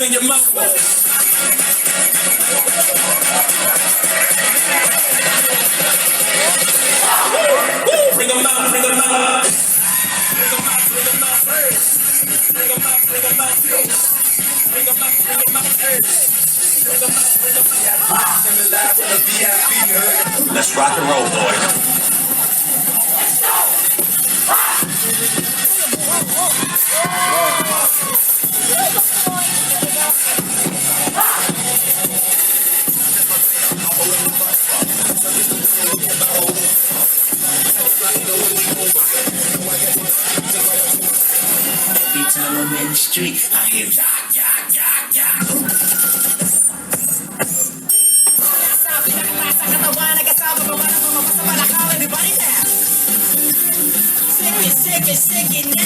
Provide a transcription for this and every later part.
in your mouth. Bring them out, bring them out. Bring them out, bring them out. Bring them out, bring them out. Bring them out, bring them out. Bring them out, bring them out. Coming live from the VIP. Let's rock and roll, boys. Every time I'm in the street, I hear ja, ja, ja, ja. Sick it now.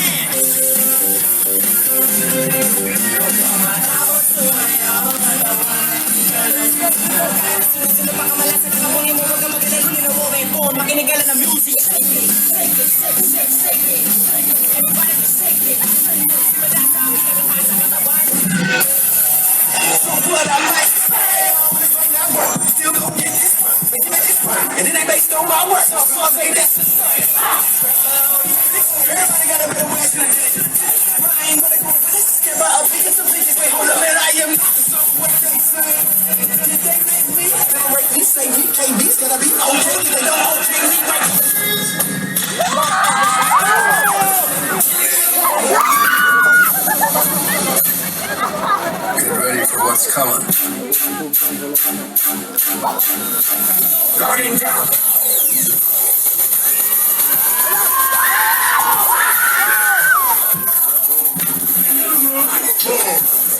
Makinigala ng music. Everybody just shake it. Wala sa amin, nagataas sa katawan. So what I might say, I wanna go now. Still gon' get this work, make this work. And it ain't based on my work, so I say that's the story. Everybody got a better way to do it. I ain't gonna go with this. Scared by a beat, some bitches. Wait, hold up, man, I am not the song what they say. They make me, they rate me, say me, KB's gotta be OJ. They don't OJ me right. Get ready for what's coming. Guarding down.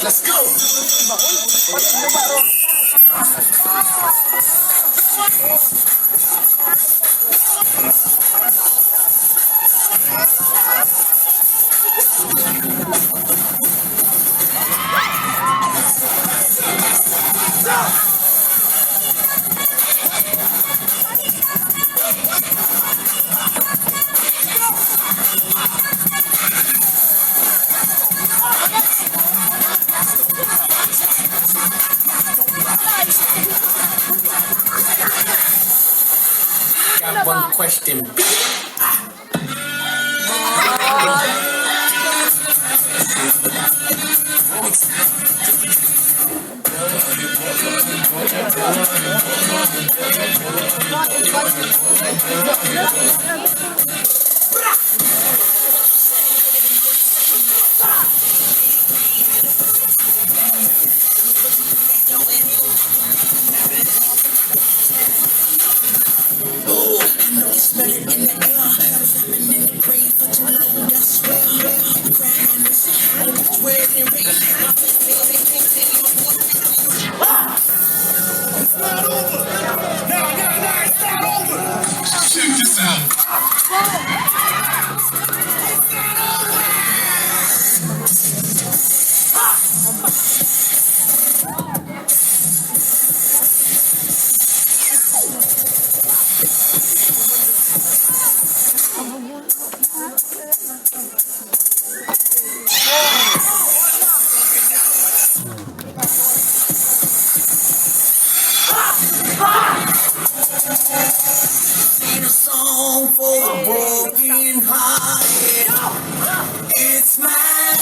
Let's go. Got one question. Check this out. Sing a song for the broken hearted. It's mine.